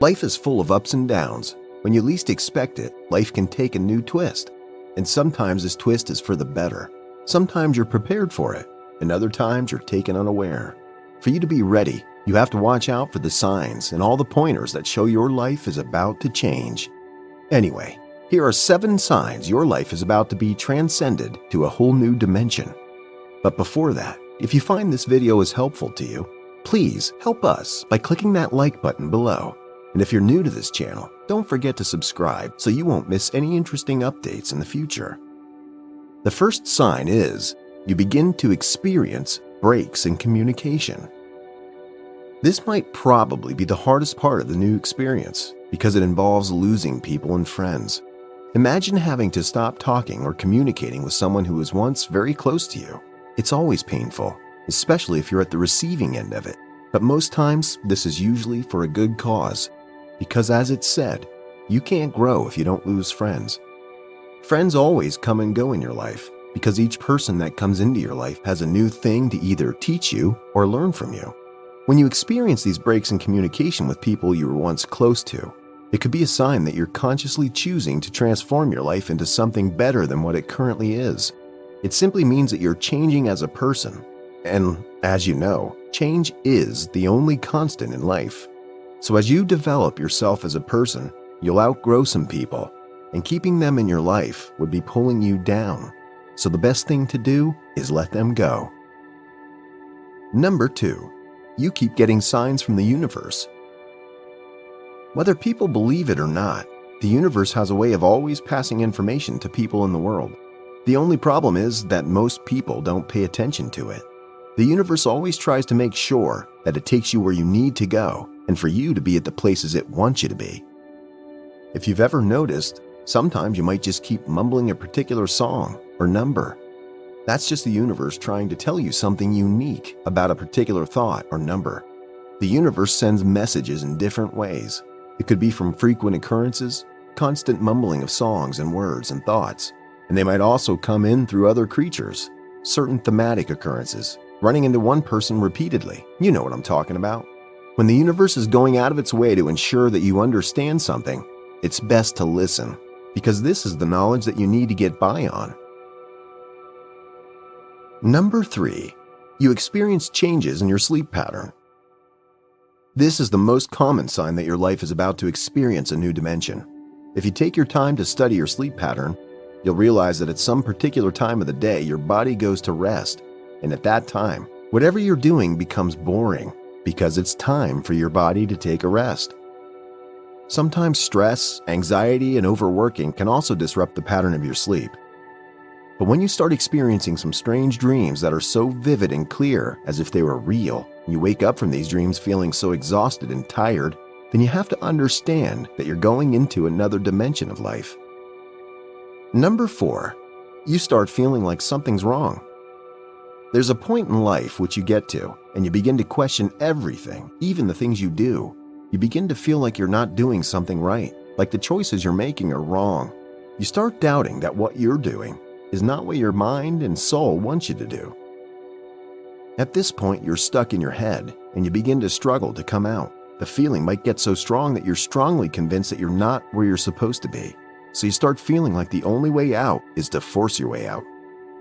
Life is full of ups and downs. When you least expect it, life can take a new twist. And sometimes this twist is for the better. Sometimes you're prepared for it, and other times you're taken unaware. For you to be ready, you have to watch out for the signs and all the pointers that show your life is about to change. Anyway, here are 7 signs your life is about to be transcended to a whole new dimension. But before that, if you find this video is helpful to you, please help us by clicking that like button below. And if you're new to this channel, don't forget to subscribe so you won't miss any interesting updates in the future. The first sign is you begin to experience breaks in communication. This might probably be the hardest part of the new experience because it involves losing people and friends. Imagine having to stop talking or communicating with someone who was once very close to you. It's always painful, especially if you're at the receiving end of it. But most times, this is usually for a good cause. Because as it's said, you can't grow if you don't lose friends. Friends always come and go in your life because each person that comes into your life has a new thing to either teach you or learn from you. When you experience these breaks in communication with people you were once close to, it could be a sign that you're consciously choosing to transform your life into something better than what it currently is. It simply means that you're changing as a person. And as you know, change is the only constant in life. So as you develop yourself as a person, you'll outgrow some people, and keeping them in your life would be pulling you down. So the best thing to do is let them go. Number 2, you keep getting signs from the universe. Whether people believe it or not, the universe has a way of always passing information to people in the world. The only problem is that most people don't pay attention to it. The universe always tries to make sure that it takes you where you need to go and for you to be at the places it wants you to be. If you've ever noticed, sometimes you might just keep mumbling a particular song or number. That's just the universe trying to tell you something unique about a particular thought or number. The universe sends messages in different ways. It could be from frequent occurrences, constant mumbling of songs and words and thoughts, and they might also come in through other creatures, certain thematic occurrences, running into one person repeatedly. You know what I'm talking about. When the universe is going out of its way to ensure that you understand something, it's best to listen, because this is the knowledge that you need to get by on. Number 3, you experience changes in your sleep pattern. This is the most common sign that your life is about to experience a new dimension. If you take your time to study your sleep pattern, you'll realize that at some particular time of the day, your body goes to rest. And at that time, whatever you're doing becomes boring because it's time for your body to take a rest. Sometimes stress, anxiety, and overworking can also disrupt the pattern of your sleep. But when you start experiencing some strange dreams that are so vivid and clear as if they were real, and you wake up from these dreams feeling so exhausted and tired, then you have to understand that you're going into another dimension of life. Number 4, you start feeling like something's wrong. There's a point in life which you get to, and you begin to question everything, even the things you do. You begin to feel like you're not doing something right, like the choices you're making are wrong. You start doubting that what you're doing is not what your mind and soul want you to do. At this point, you're stuck in your head, and you begin to struggle to come out. The feeling might get so strong that you're strongly convinced that you're not where you're supposed to be. So you start feeling like the only way out is to force your way out.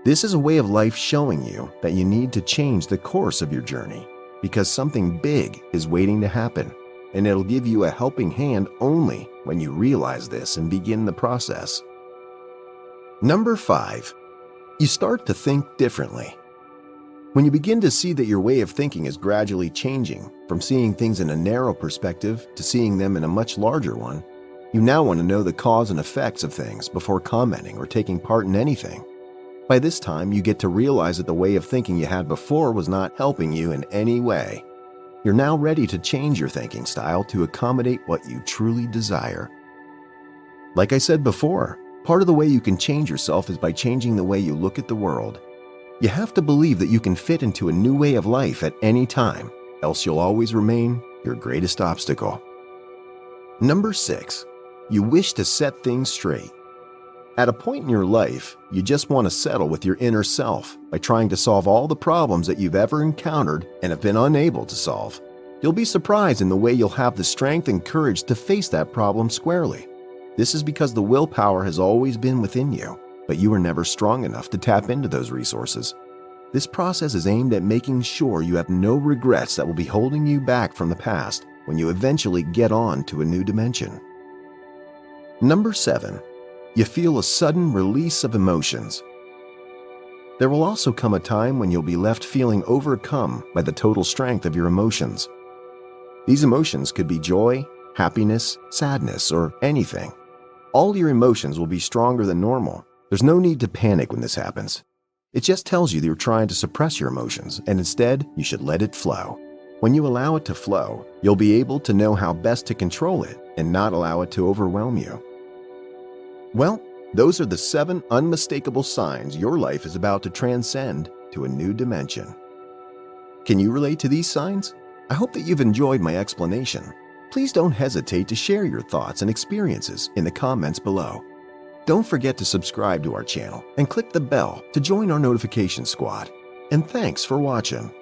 This is a way of life showing you that you need to change the course of your journey because something big is waiting to happen, and it'll give you a helping hand only when you realize this and begin the process. Number 5, you start to think differently. When you begin to see that your way of thinking is gradually changing from seeing things in a narrow perspective to seeing them in a much larger one, you now want to know the cause and effects of things before commenting or taking part in anything. By this time, you get to realize that the way of thinking you had before was not helping you in any way. You're now ready to change your thinking style to accommodate what you truly desire. Like I said before, part of the way you can change yourself is by changing the way you look at the world. You have to believe that you can fit into a new way of life at any time, else you'll always remain your greatest obstacle. Number 6, you wish to set things straight. At a point in your life, you just want to settle with your inner self by trying to solve all the problems that you've ever encountered and have been unable to solve. You'll be surprised in the way you'll have the strength and courage to face that problem squarely. This is because the willpower has always been within you, but you were never strong enough to tap into those resources. This process is aimed at making sure you have no regrets that will be holding you back from the past when you eventually get on to a new dimension. Number 7. You feel a sudden release of emotions. There will also come a time when you'll be left feeling overcome by the total strength of your emotions. These emotions could be joy, happiness, sadness, or anything. All your emotions will be stronger than normal. There's no need to panic when this happens. It just tells you that you're trying to suppress your emotions, and instead, you should let it flow. When you allow it to flow, you'll be able to know how best to control it and not allow it to overwhelm you. Well, those are the 7 unmistakable signs your life is about to transcend to a new dimension. Can you relate to these signs? I hope that you've enjoyed my explanation. Please don't hesitate to share your thoughts and experiences in the comments below. Don't forget to subscribe to our channel and click the bell to join our notification squad. And thanks for watching.